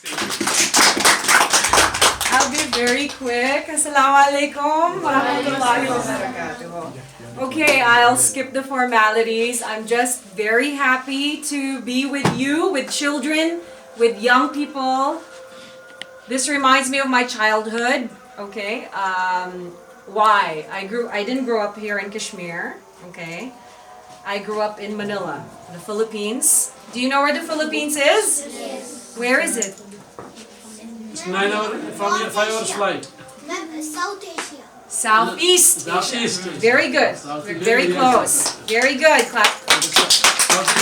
I'll be very quick. Assalamualaikum warahmatullahi wabarakatuh. Okay, I'll skip the formalities. I'm just very happy to be with you, with children, with young people. This reminds me of my childhood. Okay, why? I didn't grow up here in Kashmir. Okay, I grew up in Manila, the Philippines. Do you know where the Philippines is? Yes. Where is it? It's 9 hours, from here 5 hours flight. South Asia. Southeast Southeast. Asia. Very good. We're very close. Very good. Clap.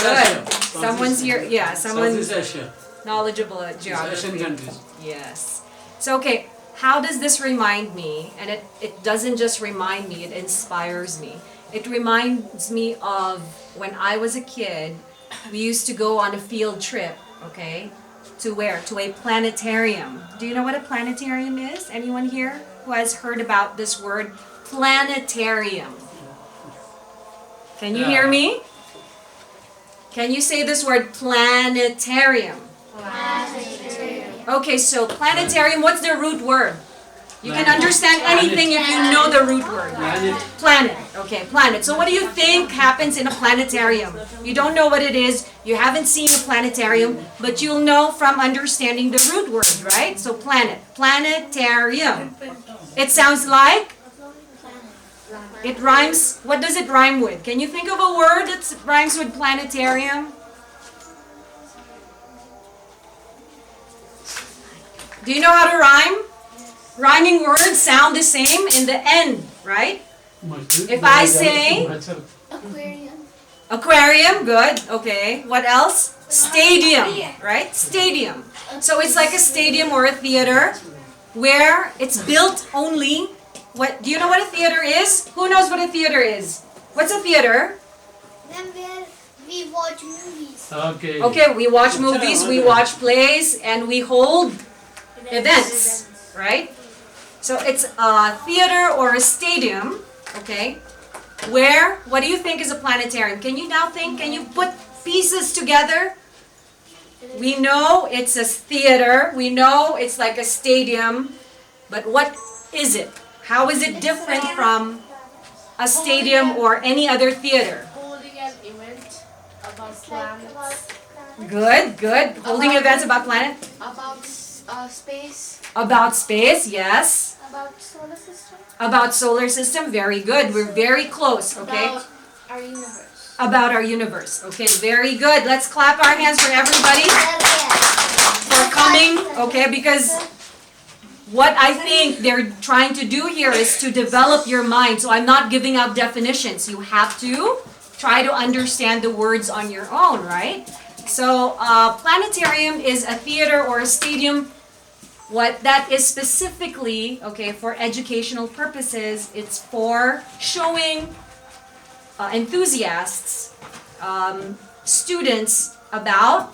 Good. Someone's here. Yeah, someone's Southeast Asia. knowledgeable at Asian geography. countries. Yes. So, okay, how does this remind me? And it doesn't just remind me, it inspires me. It reminds me of when I was a kid, we used to go on a field trip, okay? To where? To a planetarium. Do you know what a planetarium is? Anyone here who has heard about this word? Planetarium. Can you hear me? Can you say this word? Planetarium. Okay, so planetarium, what's the root word? You can understand anything if you know the root word. Planet. Okay, planet. So what do you think happens in a planetarium? You don't know what it is, you haven't seen a planetarium, but you'll know from understanding the root word, right? So planet. Planetarium. It sounds like? It rhymes. What does it rhyme with? Can you think of a word that rhymes with planetarium? Do you know how to rhyme? Rhyming words sound the same in the end, right? If I say Aquarium. aquarium, good, okay. What else? Stadium, right? Stadium. So it's like a stadium or a theater where it's built only. What? Do you know what a theater is? Who knows what a theater is? What's a theater? Then where we watch movies. Okay. Okay, we watch movies, we watch plays, and we hold events, right? So it's a theater or a stadium, okay, where, what do you think is a planetarium? Can you now think, can you put pieces together? We know it's a theater, we know it's like a stadium, but what is it? How is it different from a stadium or any other theater? Holding an event about planets, Good, good. Holding events about planet? about space, About space, yes. about solar system, About solar system, very good. We're very close, okay? about our universe. About our universe. Okay, very good. Let's clap our hands for everybody for coming, okay? Because what I think they're trying to do here is to develop your mind. So I'm not giving out definitions. You have to try to understand the words on your own, right? So planetarium is a theater or a stadium. What that is specifically, okay, for educational purposes, it's for showing enthusiasts, students about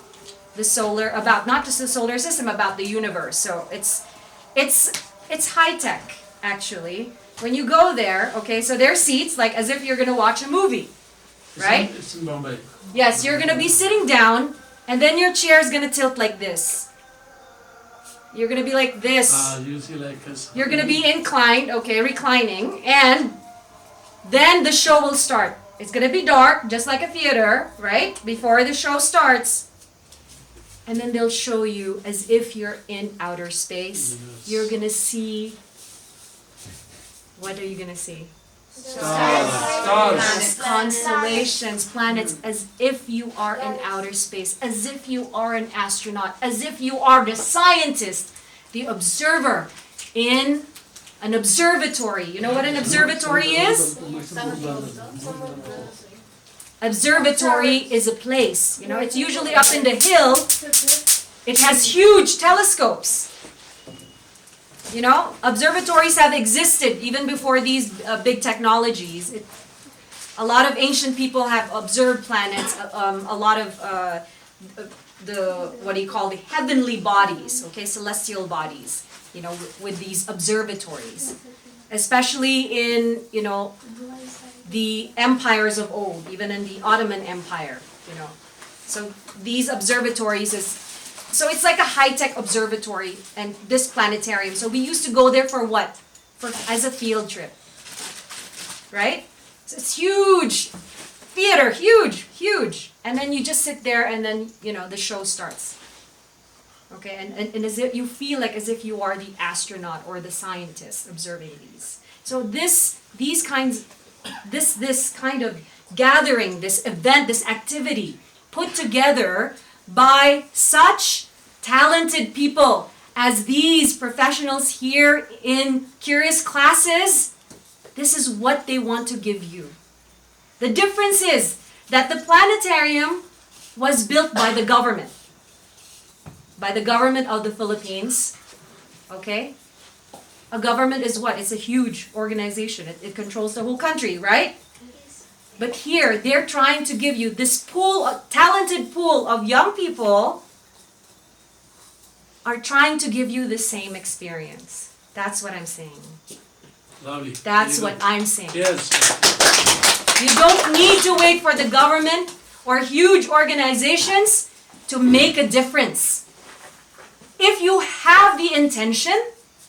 the solar, about not just the solar system, about the universe. So it's high tech actually. When you go there, okay, so there are seats like as if you're gonna watch a movie, right? It's in Bombay. Yes, you're gonna be sitting down, and then your chair is gonna tilt like this. You're gonna be like this. You see like us. You're gonna be inclined, okay, reclining, and then the show will start. It's gonna be dark, just like a theater, right? Before the show starts. And then they'll show you as if you're in outer space. Yes. You're gonna see. What are you gonna see? Stars. Constellations, planets, as if you are in outer space, as if you are an astronaut, as if you are the scientist, the observer in an observatory. You know what an observatory is? Observatory is a place, you know, it's usually up in the hill. It has huge telescopes. You know, observatories have existed even before these big technologies. A lot of ancient people have observed planets, a lot of what do you call the heavenly bodies, okay, celestial bodies, you know, with these observatories. Especially in, you know, the empires of old, even in the Ottoman Empire, you know. So these observatories is So it's like a high-tech observatory and this planetarium. So we used to go there for what? As a field trip. Right? So it's huge. Theater, huge, huge. And then you just sit there and then, the show starts. Okay, and as if you feel like as if you are the astronaut or the scientist observing these. So this kind of gathering, this event, this activity put together by such talented people as these professionals here in Curie-S classes, this is what they want to give you. The difference is that the planetarium was built by the government. By the government of the Philippines. Okay? A government is what? It's a huge organization. It controls the whole country, right? But here, they're trying to give you this talented pool of young people are trying to give you the same experience. That's what I'm saying. Lovely. That's what I'm saying. Yes. You don't need to wait for the government or huge organizations to make a difference. If you have the intention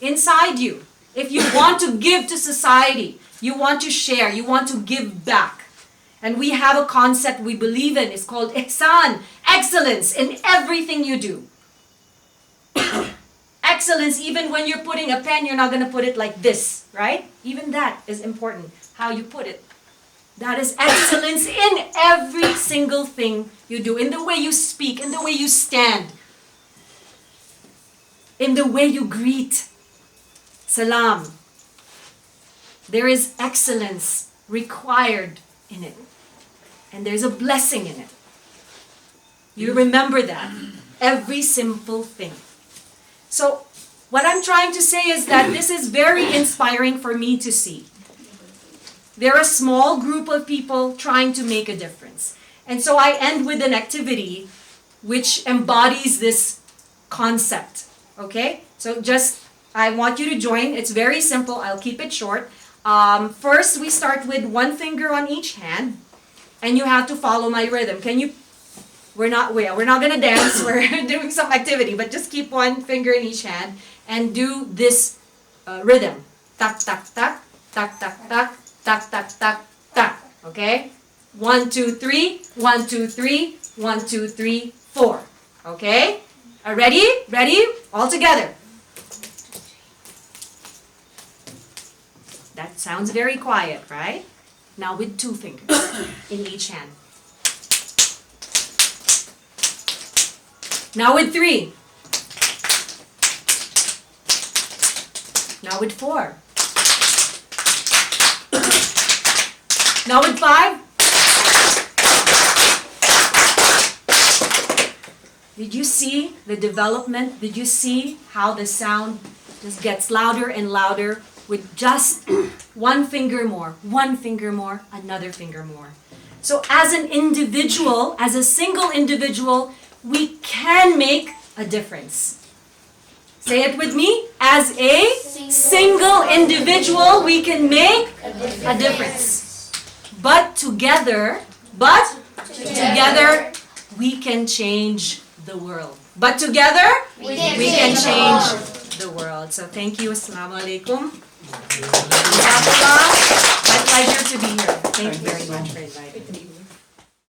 inside you, if you want to give to society, you want to share, you want to give back. And we have a concept we believe in, it's called ihsan, excellence in everything you do. Excellence, even when you're putting a pen, you're not going to put it like this, right? Even that is important, how you put it. That is excellence in every single thing you do, in the way you speak, in the way you stand, in the way you greet. Salam. There is excellence required in it. And there's a blessing in it. You remember that. Every simple thing. So, what I'm trying to say is that this is very inspiring for me to see. They're a small group of people trying to make a difference. And so I end with an activity which embodies this concept. Okay? So I want you to join. It's very simple. I'll keep it short. First, we start with one finger on each hand. And you have to follow my rhythm. We're not gonna dance, we're doing some activity, but just keep one finger in each hand and do this rhythm. Tak, tak, tak, tak, tak, tak, tak, tak, tak, tak. Okay? 1, 2, 3, 1, 2, 3, 1, 2, 3, 4. Okay? Ready? Ready? All together. That sounds very quiet, right? Now with 2 fingers in each hand. Now with 3. Now with 4. Now with 5. Did you see the development? Did you see how the sound just gets louder and louder with just 1 finger more, 1 finger more, another finger more? So as an individual, as a single individual, we can make a difference. Say it with me. As a single individual, we can make a difference. But together, we can change the world. But together, we can change the world. So thank you. Assalamu alaikum. My pleasure to be here. Thank you very much for inviting me.